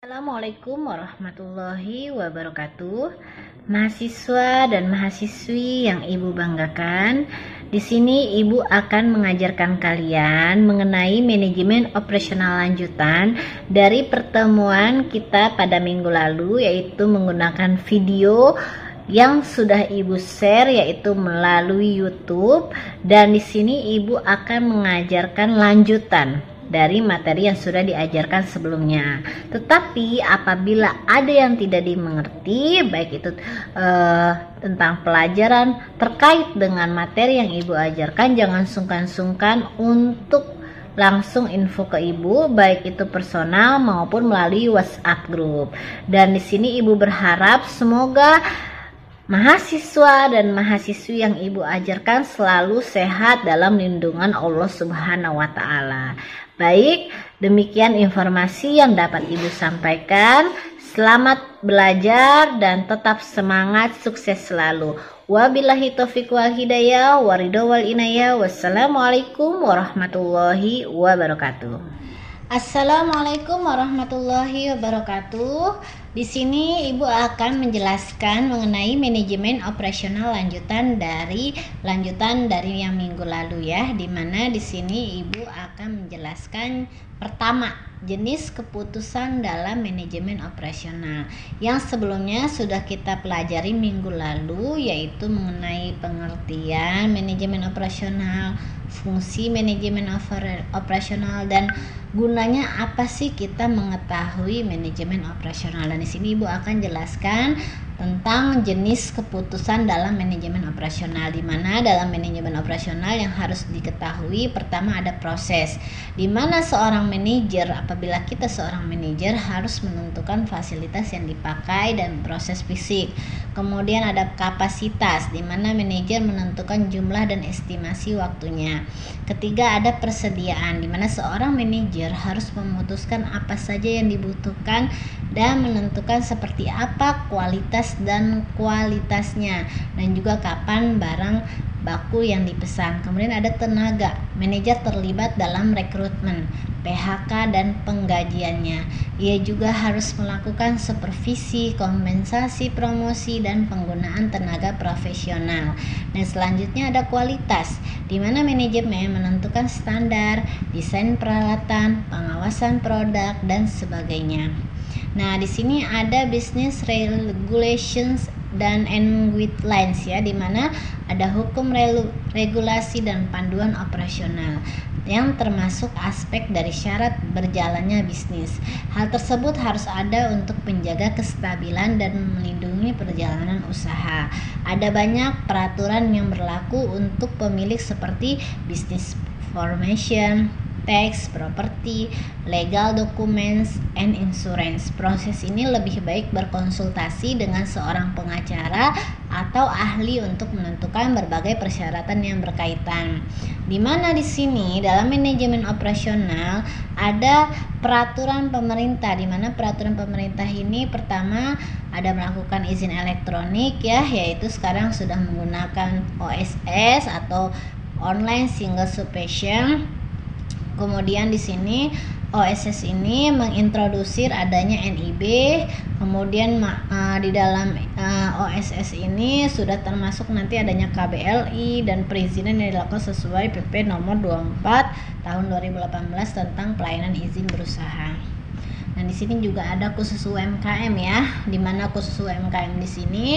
Assalamualaikum warahmatullahi wabarakatuh. Mahasiswa dan mahasiswi yang Ibu banggakan, di sini Ibu akan mengajarkan kalian mengenai manajemen operasional lanjutan dari pertemuan kita pada minggu lalu, yaitu menggunakan video yang sudah Ibu share yaitu melalui YouTube, dan di sini Ibu akan mengajarkan lanjutan dari materi yang sudah diajarkan sebelumnya. Tetapi apabila ada yang tidak dimengerti, baik itu tentang pelajaran terkait dengan materi yang Ibu ajarkan, jangan sungkan-sungkan untuk langsung info ke Ibu, baik itu personal maupun melalui WhatsApp group. Dan di sini Ibu berharap semoga mahasiswa dan mahasiswi yang Ibu ajarkan selalu sehat dalam lindungan Allah Subhanahu wa Ta'ala. Baik, demikian informasi yang dapat Ibu sampaikan. Selamat belajar dan tetap semangat, sukses selalu. Wabillahi taufiq wal hidayah, waridho wal inayah. Wassalamualaikum warahmatullahi wabarakatuh. Assalamualaikum warahmatullahi wabarakatuh. Di sini Ibu akan menjelaskan mengenai manajemen operasional lanjutan dari yang minggu lalu ya, dimana di sini Ibu akan menjelaskan pertama, jenis keputusan dalam manajemen operasional yang sebelumnya sudah kita pelajari minggu lalu, yaitu mengenai pengertian manajemen operasional, fungsi manajemen operasional, dan gunanya apa sih kita mengetahui manajemen operasional. Dan di sini Ibu akan jelaskan tentang jenis keputusan dalam manajemen operasional, di mana dalam manajemen operasional yang harus diketahui pertama ada proses, di mana seorang manajer, apabila kita seorang manajer harus menentukan fasilitas yang dipakai dan proses fisik. Kemudian ada kapasitas, di mana manajer menentukan jumlah dan estimasi waktunya. Ketiga ada persediaan, di mana seorang manajer harus memutuskan apa saja yang dibutuhkan dan menentukan seperti apa kualitas dan kualitasnya, dan juga kapan barang baku yang dipesan. Kemudian ada tenaga, manajer terlibat dalam rekrutmen, PHK, dan penggajiannya. Ia juga harus melakukan supervisi, kompensasi, promosi, dan penggunaan tenaga profesional. Dan selanjutnya ada kualitas, di mana manajemen menentukan standar, desain peralatan, pengawasan produk, dan sebagainya. Nah, di sini ada business regulations dan guidelines ya, di mana ada hukum, regulasi, dan panduan operasional yang termasuk aspek dari syarat berjalannya bisnis. Hal tersebut harus ada untuk menjaga kestabilan dan melindungi perjalanan usaha. Ada banyak peraturan yang berlaku untuk pemilik seperti business formation, tax, property, legal documents, and insurance. Proses ini lebih baik berkonsultasi dengan seorang pengacara atau ahli untuk menentukan berbagai persyaratan yang berkaitan. Di mana di sini dalam manajemen operasional ada peraturan pemerintah, di mana peraturan pemerintah ini pertama ada melakukan izin elektronik ya, yaitu sekarang sudah menggunakan OSS atau online single subscription. Kemudian di sini OSS ini mengintrodusir adanya NIB. Kemudian di dalam OSS ini sudah termasuk nanti adanya KBLI dan perizinan yang dilakukan sesuai PP nomor 24 tahun 2018 tentang pelayanan izin berusaha. Nah, di sini juga ada khusus UMKM ya, di mana khusus UMKM di sini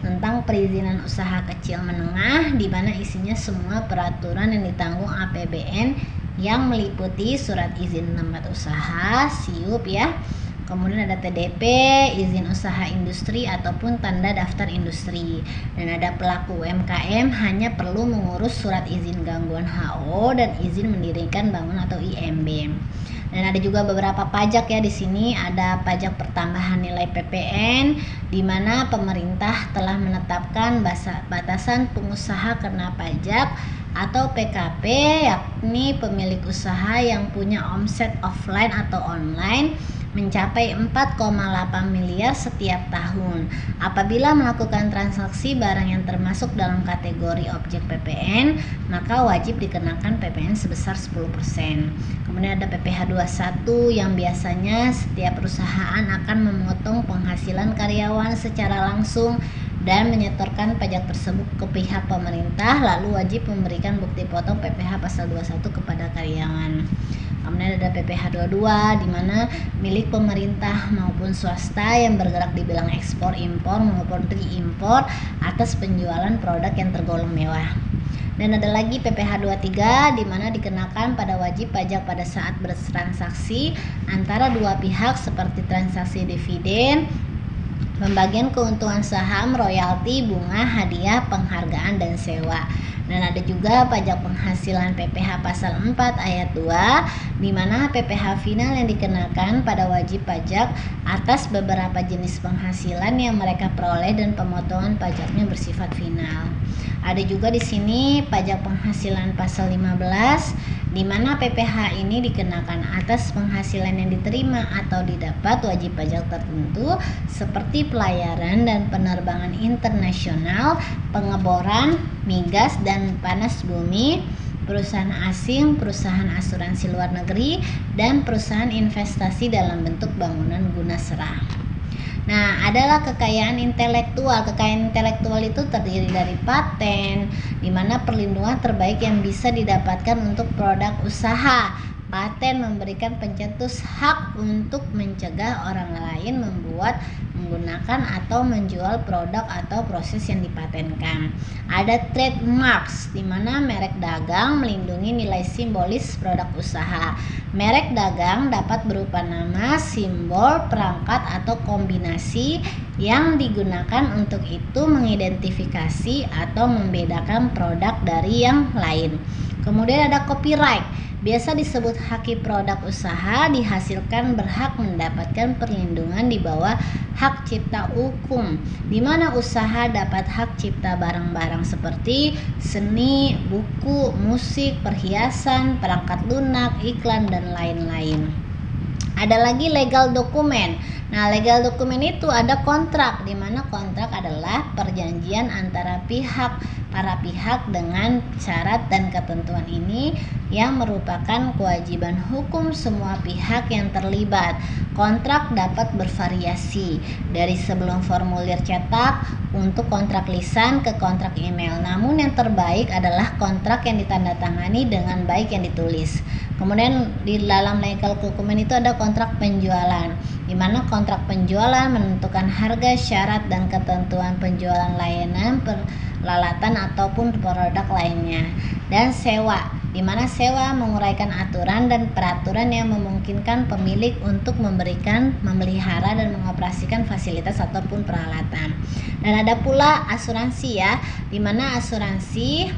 tentang perizinan usaha kecil menengah, di mana isinya semua peraturan yang ditanggung APBN yang meliputi surat izin tempat usaha, SIUP ya. Kemudian ada TDP, izin usaha industri ataupun tanda daftar industri. Dan ada pelaku UMKM hanya perlu mengurus surat izin gangguan HO dan izin mendirikan bangunan atau IMB. Dan ada juga beberapa pajak ya, di sini ada pajak pertambahan nilai PPN, di mana pemerintah telah menetapkan batasan pengusaha kena pajak atau PKP, yakni pemilik usaha yang punya omset offline atau online mencapai 4,8 miliar setiap tahun. Apabila melakukan transaksi barang yang termasuk dalam kategori objek PPN, maka wajib dikenakan PPN sebesar 10%. Kemudian ada PPh 21 yang biasanya setiap perusahaan akan memotong penghasilan karyawan secara langsung dan menyetorkan pajak tersebut ke pihak pemerintah, lalu wajib memberikan bukti potong PPh pasal 21 kepada karyawan. Kemudian ada PPh 22 di mana milik pemerintah maupun swasta yang bergerak di bidang ekspor impor maupun reimpor atas penjualan produk yang tergolong mewah. Dan ada lagi PPh 23 di mana dikenakan pada wajib pajak pada saat bertransaksi antara dua pihak seperti transaksi dividen, pembagian keuntungan saham, royalti, bunga, hadiah, penghargaan, dan sewa. Dan ada juga pajak penghasilan PPh pasal 4 ayat 2 di mana PPh final yang dikenakan pada wajib pajak atas beberapa jenis penghasilan yang mereka peroleh dan pemotongan pajaknya bersifat final. Ada juga di sini pajak penghasilan pasal 15 di mana PPh ini dikenakan atas penghasilan yang diterima atau didapat wajib pajak tertentu seperti pelayaran dan penerbangan internasional, pengeboran, migas dan panas bumi, perusahaan asing, perusahaan asuransi luar negeri, dan perusahaan investasi dalam bentuk bangunan guna serah. Nah, adalah kekayaan intelektual. Kekayaan intelektual itu terdiri dari paten, di mana perlindungan terbaik yang bisa didapatkan untuk produk usaha. Paten memberikan pencetus hak untuk mencegah orang lain membuat, menggunakan atau menjual produk atau proses yang dipatenkan. Ada trademarks di mana merek dagang melindungi nilai simbolis produk usaha. Merek dagang dapat berupa nama, simbol, perangkat atau kombinasi yang digunakan untuk itu mengidentifikasi atau membedakan produk dari yang lain. Kemudian ada copyright. Biasa disebut haki produk usaha dihasilkan berhak mendapatkan perlindungan di bawah hak cipta hukum, di mana usaha dapat hak cipta barang-barang seperti seni, buku, musik, perhiasan, perangkat lunak, iklan, dan lain-lain. Ada lagi legal dokumen. Nah, legal dokumen itu ada kontrak, di mana kontrak adalah perjanjian antara para pihak dengan syarat dan ketentuan ini yang merupakan kewajiban hukum semua pihak yang terlibat. Kontrak dapat bervariasi dari sebelum formulir cetak untuk kontrak lisan ke kontrak email. Namun yang terbaik adalah kontrak yang ditandatangani dengan baik yang ditulis. Kemudian di dalam legal dokumen itu ada kontrak penjualan, di mana kontrak penjualan menentukan harga, syarat, dan ketentuan penjualan layanan, peralatan ataupun produk lainnya. Dan sewa, di mana sewa menguraikan aturan dan peraturan yang memungkinkan pemilik untuk memelihara dan mengoperasikan fasilitas ataupun peralatan. Dan ada pula asuransi ya, di mana asuransi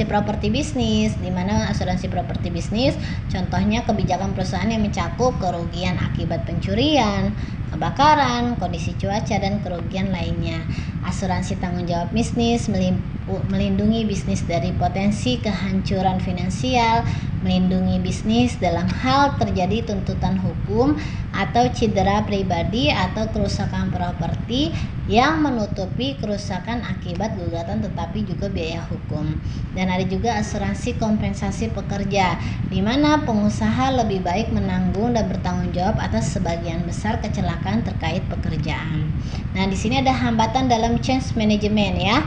properti bisnis, di mana asuransi properti bisnis contohnya kebijakan perusahaan yang mencakup kerugian akibat pencurian, kebakaran, kondisi cuaca, dan kerugian lainnya. Asuransi tanggung jawab bisnis melindungi bisnis dari potensi kehancuran finansial, melindungi bisnis dalam hal terjadi tuntutan hukum atau cedera pribadi atau kerusakan properti yang menutupi kerusakan akibat gugatan tetapi juga biaya hukum. Dan ada juga asuransi kompensasi pekerja, di mana pengusaha lebih baik menanggung dan bertanggung jawab atas sebagian besar kecelakaan terkait pekerjaan. Nah, di sini ada hambatan dalam change management ya.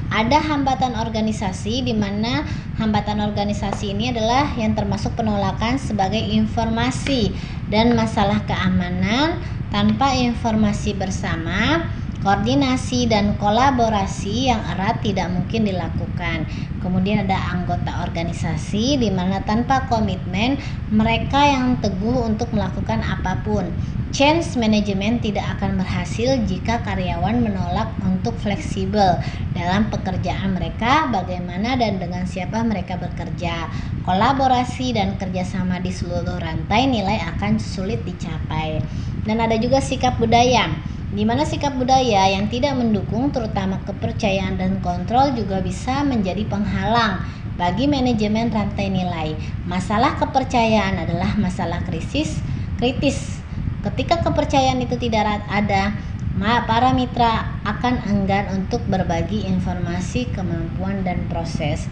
Ada hambatan organisasi, di mana hambatan organisasi ini adalah yang termasuk penolakan sebagai informasi dan masalah keamanan tanpa informasi bersama, koordinasi dan kolaborasi yang erat tidak mungkin dilakukan. Kemudian ada anggota organisasi, di mana tanpa komitmen mereka yang teguh untuk melakukan apapun. Change management tidak akan berhasil jika karyawan menolak untuk fleksibel dalam pekerjaan mereka, bagaimana dan dengan siapa mereka bekerja. Kolaborasi dan kerjasama di seluruh rantai nilai akan sulit dicapai. Dan ada juga sikap budaya, di mana sikap budaya yang tidak mendukung terutama kepercayaan dan kontrol juga bisa menjadi penghalang bagi manajemen rantai nilai. Masalah kepercayaan adalah masalah krisis kritis. Ketika kepercayaan itu tidak ada, para mitra akan enggan untuk berbagi informasi, kemampuan, dan proses.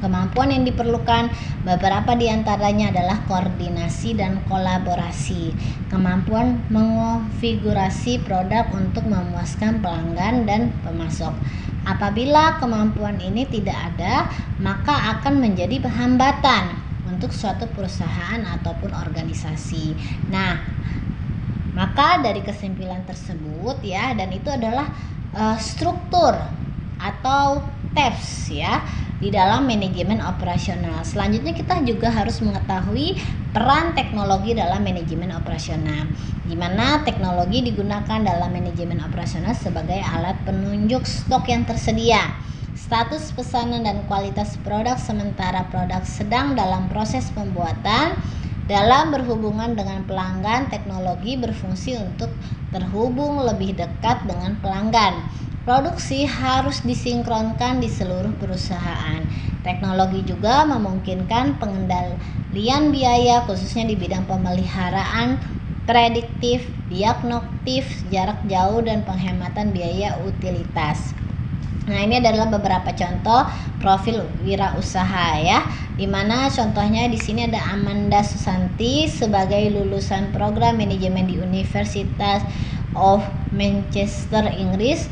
Kemampuan yang diperlukan beberapa di antaranya adalah koordinasi dan kolaborasi, kemampuan mengonfigurasi produk untuk memuaskan pelanggan dan pemasok. Apabila kemampuan ini tidak ada, maka akan menjadi hambatan untuk suatu perusahaan ataupun organisasi. Nah, maka dari kesimpulan tersebut ya, dan itu adalah struktur atau tips ya di dalam manajemen operasional. Selanjutnya kita juga harus mengetahui peran teknologi dalam manajemen operasional, di mana teknologi digunakan dalam manajemen operasional sebagai alat penunjuk stok yang tersedia, status pesanan dan kualitas produk sementara produk sedang dalam proses pembuatan. Dalam berhubungan dengan pelanggan, teknologi berfungsi untuk terhubung lebih dekat dengan pelanggan. Produksi harus disinkronkan di seluruh perusahaan. Teknologi juga memungkinkan pengendalian biaya khususnya di bidang pemeliharaan prediktif, diagnostik, jarak jauh, dan penghematan biaya utilitas. Nah, ini adalah beberapa contoh profil wirausaha ya. Dimana contohnya di sini ada Amanda Susanti sebagai lulusan program manajemen di Universitas of Manchester, Inggris.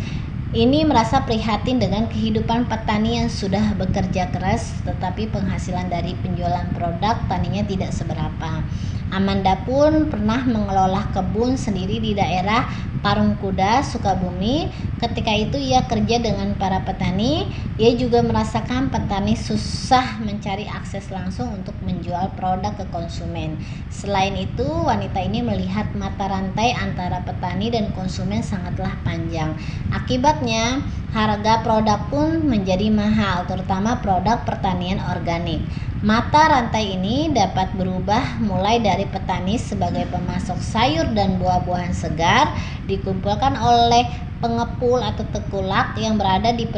Ini merasa prihatin dengan kehidupan petani yang sudah bekerja keras tetapi penghasilan dari penjualan produk taninya tidak seberapa. Amanda pun pernah mengelola kebun sendiri di daerah Parungkuda, Sukabumi. Ketika itu ia kerja dengan para petani. Ia juga merasakan petani susah mencari akses langsung untuk menjual produk ke konsumen. Selain itu, wanita ini melihat mata rantai antara petani dan konsumen sangatlah panjang. Akibatnya, harga produk pun menjadi mahal, terutama produk pertanian organik. Mata rantai ini dapat berubah mulai dari petani sebagai pemasok sayur dan buah-buahan segar dikumpulkan oleh pengepul atau tekulak yang berada di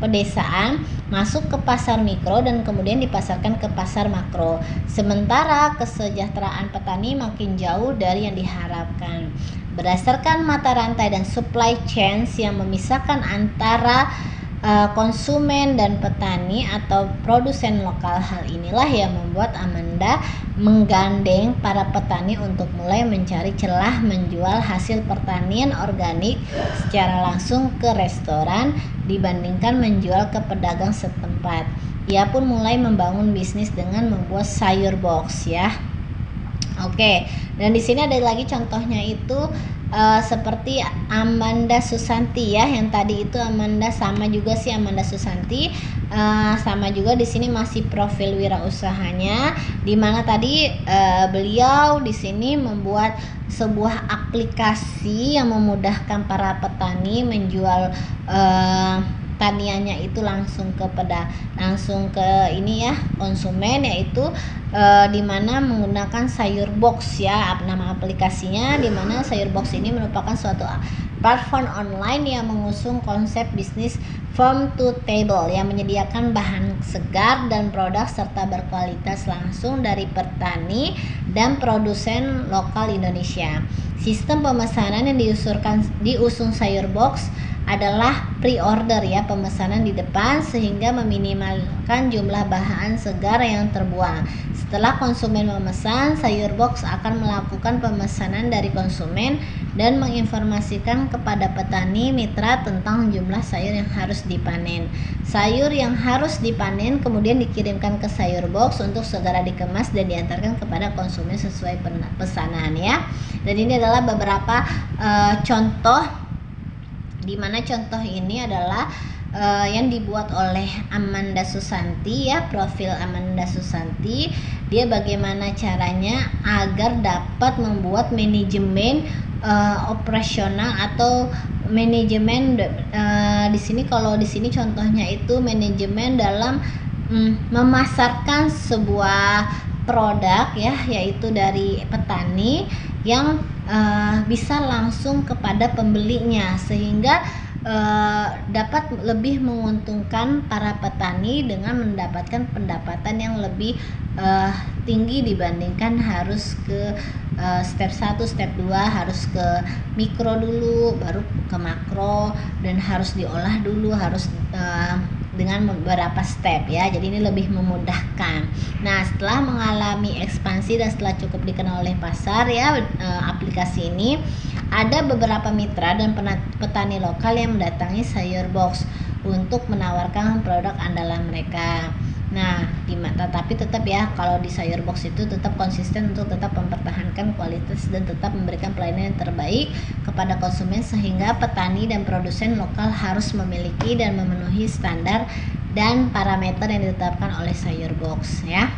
pedesaan masuk ke pasar mikro dan kemudian dipasarkan ke pasar makro. Sementara kesejahteraan petani makin jauh dari yang diharapkan. Berdasarkan mata rantai dan supply chains yang memisahkan antara konsumen dan petani atau produsen lokal, hal inilah yang membuat Amanda menggandeng para petani untuk mulai mencari celah menjual hasil pertanian organik secara langsung ke restoran dibandingkan menjual ke pedagang setempat. Ia pun mulai membangun bisnis dengan membuat sayur box ya. Oke, dan di sini ada lagi contohnya itu seperti Amanda Susanti ya, yang tadi itu Amanda sama juga sih Amanda Susanti, sama juga di sini masih profil wirausahanya, di mana tadi beliau di sini membuat sebuah aplikasi yang memudahkan para petani menjual taniannya itu langsung ke ini ya konsumen, yaitu dimana menggunakan sayur box ya nama aplikasinya, dimana sayur box ini merupakan suatu platform online yang mengusung konsep bisnis farm to table yang menyediakan bahan segar dan produk serta berkualitas langsung dari petani dan produsen lokal Indonesia. Sistem pemesanan yang diusung sayur box adalah pre-order ya, pemesanan di depan sehingga meminimalkan jumlah bahan segar yang terbuang. Setelah konsumen memesan, sayur box akan melakukan pemesanan dari konsumen dan menginformasikan kepada petani mitra tentang jumlah sayur yang harus dipanen. Sayur yang harus dipanen kemudian dikirimkan ke sayur box untuk segera dikemas dan diantarkan kepada konsumen sesuai pesanan ya. Dan ini adalah beberapa contoh, di mana contoh ini adalah yang dibuat oleh Amanda Susanti ya, profil Amanda Susanti. Dia bagaimana caranya agar dapat membuat manajemen operasional atau manajemen di sini, kalau di sini contohnya itu manajemen dalam memasarkan sebuah produk ya, yaitu dari petani yang bisa langsung kepada pembelinya sehingga dapat lebih menguntungkan para petani dengan mendapatkan pendapatan yang lebih tinggi dibandingkan harus ke step 1, step 2 harus ke mikro dulu baru ke makro, dan harus diolah dulu, harus dengan beberapa step ya. Jadi ini lebih memudahkan. Nah, setelah mengalami ekspansi dan setelah cukup dikenal oleh pasar ya, aplikasi ini ada beberapa mitra dan petani lokal yang mendatangi Sayur Box untuk menawarkan produk andalan mereka. Nah, tetapi tetap ya, kalau di Sayur Box itu tetap konsisten untuk tetap mempertahankan kualitas dan tetap memberikan pelayanan yang terbaik kepada konsumen, sehingga petani dan produsen lokal harus memiliki dan memenuhi standar dan parameter yang ditetapkan oleh Sayur Box ya.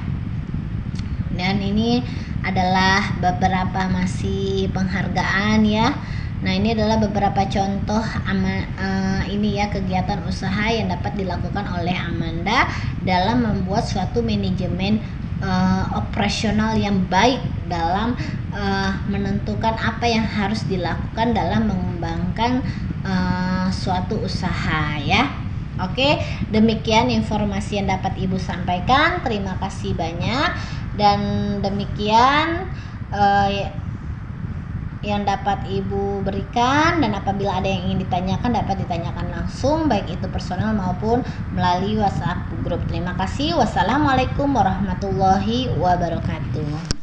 Dan ini adalah beberapa masih penghargaan ya. Nah, ini adalah beberapa contoh ini ya, kegiatan usaha yang dapat dilakukan oleh Amanda dalam membuat suatu manajemen operasional yang baik dalam menentukan apa yang harus dilakukan dalam mengembangkan suatu usaha ya. Oke, demikian informasi yang dapat Ibu sampaikan. Terima kasih banyak, dan demikian yang dapat Ibu berikan, dan apabila ada yang ingin ditanyakan dapat ditanyakan langsung, baik itu personal maupun melalui WhatsApp grup. Terima kasih. Wassalamualaikum warahmatullahi wabarakatuh.